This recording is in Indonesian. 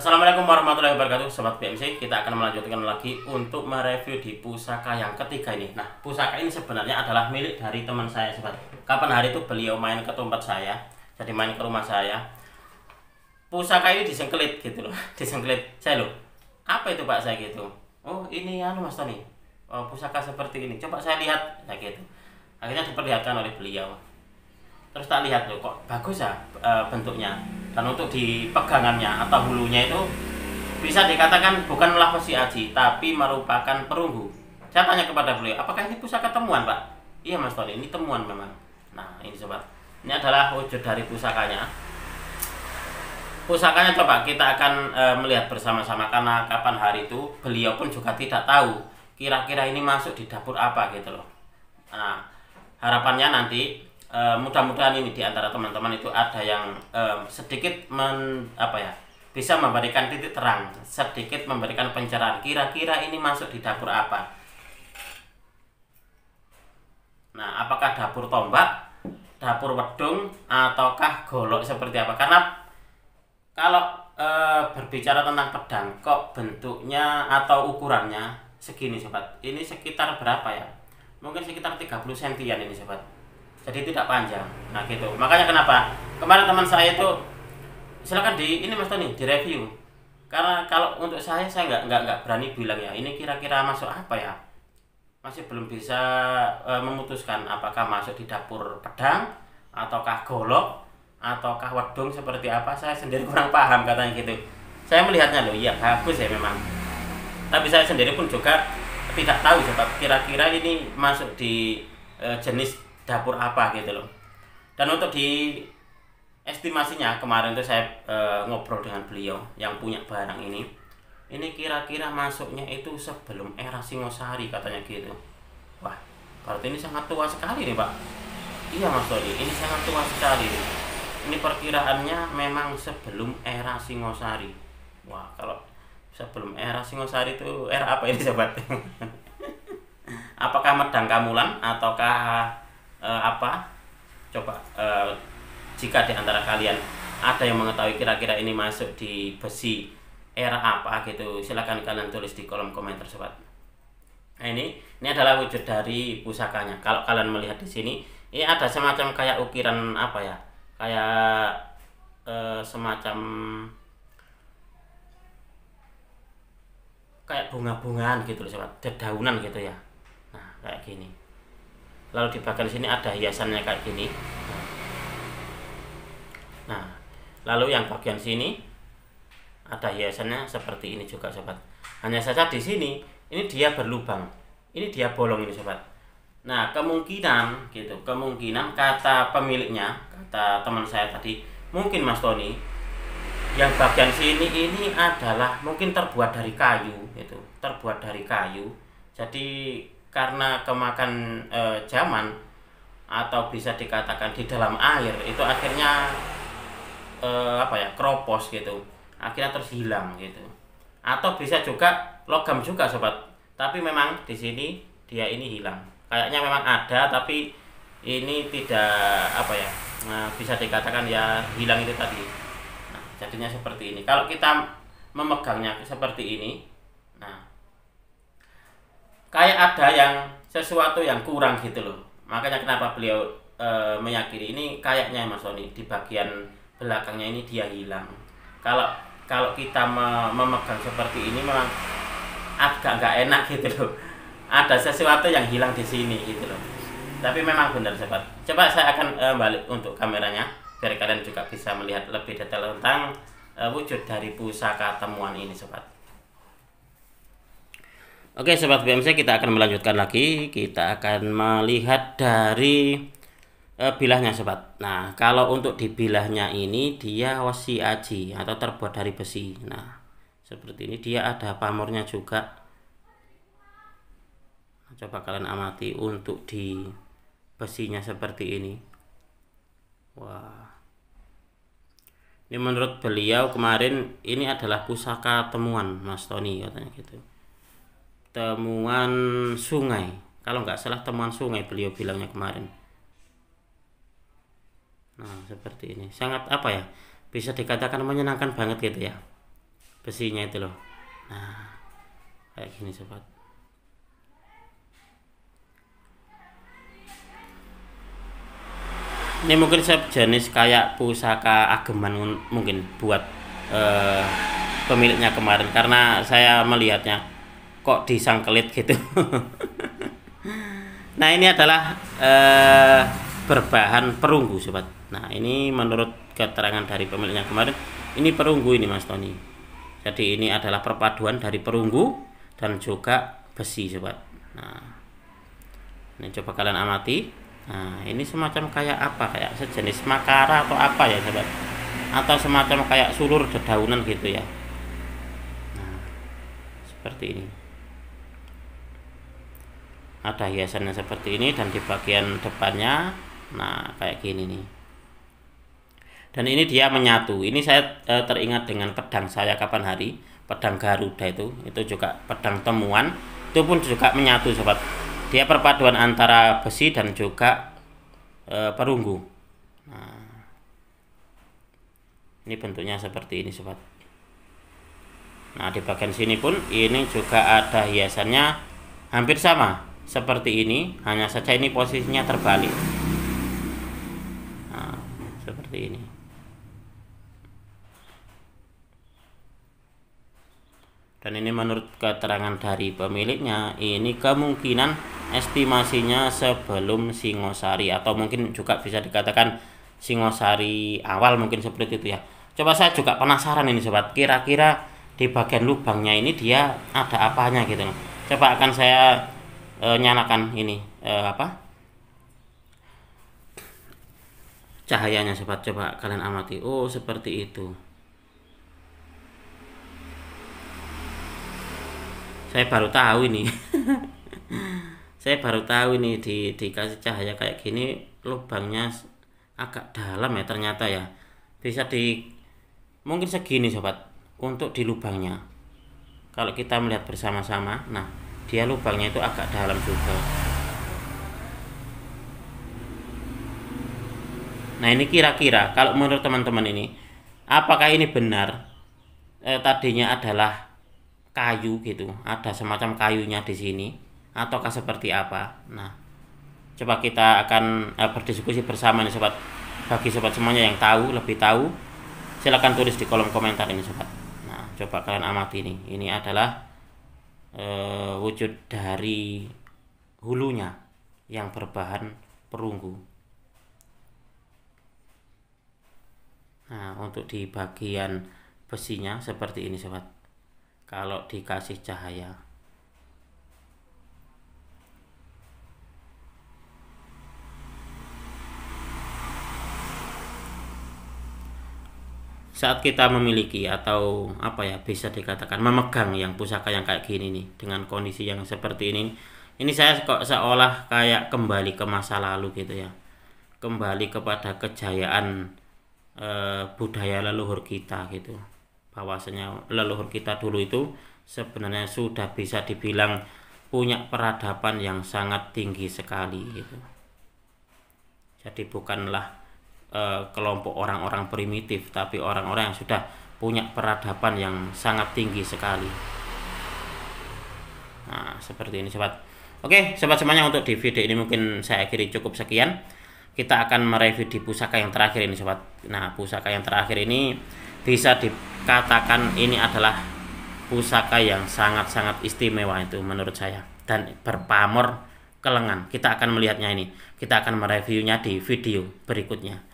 Assalamualaikum warahmatullahi wabarakatuh, Sobat BMC. Kita akan melanjutkan lagi untuk mereview di pusaka yang ketiga ini. Nah, pusaka ini sebenarnya adalah milik dari teman saya, Sobat. Kapan hari itu beliau main ke tempat saya, jadi main ke rumah saya. Pusaka ini disengkelit gitu loh, disengkelit. Saya loh, apa itu Pak saya gitu? Oh ini Mas Tony, oh, pusaka seperti ini. Coba saya lihat, nah gitu. Akhirnya diperlihatkan oleh beliau. Terus tak lihat loh, kok bagus ya bentuknya, dan untuk di pegangannya atau hulunya itu bisa dikatakan bukanlah besi aji tapi merupakan perunggu. Saya tanya kepada beliau, apakah ini pusaka temuan Pak? Iya Mas Tony, ini temuan memang. Nah ini sobat, ini adalah wujud dari pusakanya. Pusakanya coba kita akan melihat bersama-sama, karena kapan hari itu beliau pun juga tidak tahu kira-kira ini masuk di dapur apa gitu loh. Nah harapannya nanti mudah-mudahan ini diantara teman-teman itu ada yang sedikit bisa memberikan titik terang, sedikit memberikan pencerahan kira-kira ini masuk di dapur apa. Nah apakah dapur tombak, dapur wedung, ataukah golok seperti apa? Karena kalau berbicara tentang pedang kok bentuknya atau ukurannya segini sobat, ini sekitar berapa ya, mungkin sekitar 30 sentian ini sobat, jadi tidak panjang. Nah gitu, makanya kenapa kemarin teman saya itu silakan ini Mas Tony di review, karena kalau untuk saya nggak berani bilang ya ini kira-kira masuk apa ya, masih belum bisa memutuskan apakah masuk di dapur pedang ataukah golok ataukah wedung seperti apa. Saya sendiri kurang paham katanya gitu. Saya melihatnya loh, iya bagus ya memang, tapi saya sendiri pun juga tidak tahu sebab kira-kira ini masuk di jenis dapur apa gitu loh. Dan untuk di estimasinya kemarin tuh saya ngobrol dengan beliau yang punya barang ini kira-kira masuknya itu sebelum era Singosari katanya gitu. Wah berarti ini sangat tua sekali nih Pak. Iya Mas Tony, ini sangat tua sekali nih. Ini perkiraannya memang sebelum era Singosari. Wah kalau sebelum era Singosari itu era apa ini sobat? Apakah Medang Kamulan ataukah apa? Coba jika di antara kalian ada yang mengetahui kira-kira ini masuk di besi era apa gitu, silahkan kalian tulis di kolom komentar sobat. Nah ini adalah wujud dari pusakanya. Kalau kalian melihat di sini, ini ada semacam kayak ukiran apa ya, kayak semacam kayak bunga-bungaan gitu loh sobat, dedaunan gitu ya. Nah kayak gini. Lalu di bagian sini ada hiasannya kayak gini. Nah, lalu yang bagian sini ada hiasannya seperti ini juga sobat. Hanya saja di sini ini dia berlubang, ini dia bolong ini sobat. Nah kemungkinan gitu, kemungkinan kata pemiliknya, kata teman saya tadi, mungkin Mas Tony, yang bagian sini ini adalah mungkin terbuat dari kayu gitu, terbuat dari kayu. Jadi karena kemakan zaman atau bisa dikatakan di dalam air itu akhirnya keropos gitu, akhirnya terus hilang gitu. Atau bisa juga logam juga sobat, tapi memang di sini dia ini hilang. Kayaknya memang ada tapi ini tidak bisa dikatakan ya hilang itu tadi. Nah, jadinya seperti ini. Kalau kita memegangnya seperti ini, nah kayak ada yang sesuatu yang kurang gitu loh. Makanya kenapa beliau meyakini ini kayaknya Mas Tony di bagian belakangnya ini dia hilang. Kalau kita memegang seperti ini memang agak nggak enak gitu loh. Ada sesuatu yang hilang di sini gitu loh. Tapi memang benar sobat. Coba saya akan balik untuk kameranya biar kalian juga bisa melihat lebih detail tentang wujud dari pusaka temuan ini sobat. Oke sobat BMC, kita akan melanjutkan lagi. Kita akan melihat dari bilahnya sobat. Nah kalau untuk di bilahnya ini dia wesi aji atau terbuat dari besi. Nah seperti ini, dia ada pamornya juga. Coba kalian amati untuk di besinya seperti ini. Wah, ini menurut beliau kemarin ini adalah pusaka temuan Mas Tony katanya gitu, temuan sungai, kalau nggak salah temuan sungai beliau bilangnya kemarin. Nah seperti ini, sangat bisa dikatakan menyenangkan banget gitu ya. besinya itu loh. Nah, kayak gini sobat. Ini mungkin sejenis kayak pusaka ageman mungkin buat pemiliknya kemarin, karena saya melihatnya kok disangkelit gitu. Nah, ini adalah berbahan perunggu sobat. Nah, ini menurut keterangan dari pemiliknya kemarin, ini perunggu ini Mas Tony. Jadi ini adalah perpaduan dari perunggu dan juga besi sobat. Nah, ini coba kalian amati. Nah, ini semacam kayak apa, kayak sejenis makara atau apa ya sobat, atau semacam kayak sulur dedaunan gitu ya. Nah, seperti ini, ada hiasannya seperti ini, dan di bagian depannya nah kayak gini nih. Dan ini dia menyatu. Ini saya teringat dengan pedang saya kapan hari, pedang Garuda itu juga pedang temuan, itu pun juga menyatu sobat. Dia perpaduan antara besi dan juga perunggu. Nah, ini bentuknya seperti ini sobat. Nah, di bagian sini pun ini juga ada hiasannya hampir sama seperti ini, hanya saja ini posisinya terbalik. Nah, seperti ini. Dan ini menurut keterangan dari pemiliknya, ini kemungkinan estimasinya sebelum Singosari, atau mungkin juga bisa dikatakan Singosari awal, mungkin seperti itu ya. Coba saya juga penasaran ini sobat, kira-kira di bagian lubangnya ini dia ada apanya gitu. Coba akan saya nyalakan ini cahayanya sobat, coba kalian amati. Oh, seperti itu. Saya baru tahu ini. Saya baru tahu ini dikasih cahaya kayak gini lubangnya agak dalam ya ternyata ya. Bisa mungkin segini sobat untuk di lubangnya. Kalau kita melihat bersama-sama, nah dia lubangnya itu agak dalam juga. Nah, ini kira-kira kalau menurut teman-teman ini, apakah ini benar tadinya adalah kayu gitu, ada semacam kayunya di sini, ataukah seperti apa? Nah, coba kita akan berdiskusi bersama nih sobat. Bagi sobat semuanya yang lebih tahu, silahkan tulis di kolom komentar ini sobat. Nah, coba kalian amati nih, ini adalah wujud dari hulunya yang berbahan perunggu. Nah, untuk di bagian besinya seperti ini sobat. Kalau dikasih cahaya, saat kita memiliki atau apa ya, bisa dikatakan memegang yang pusaka yang kayak gini nih, dengan kondisi yang seperti ini saya kok seolah kayak kembali ke masa lalu gitu ya, kembali kepada kejayaan budaya leluhur kita gitu. Bahwasanya leluhur kita dulu itu sebenarnya sudah bisa dibilang punya peradaban yang sangat tinggi sekali gitu. Jadi bukanlah kelompok orang-orang primitif, tapi orang-orang yang sudah punya peradaban yang sangat tinggi sekali. Nah, seperti ini sobat. Oke sobat semuanya, untuk di video ini mungkin saya akhiri cukup sekian. Kita akan mereview di pusaka yang terakhir ini sobat. Nah, pusaka yang terakhir ini bisa dikatakan ini adalah pusaka yang sangat-sangat istimewa itu menurut saya, dan berpamor ke lengan. Kita akan melihatnya ini, kita akan mereviewnya di video berikutnya.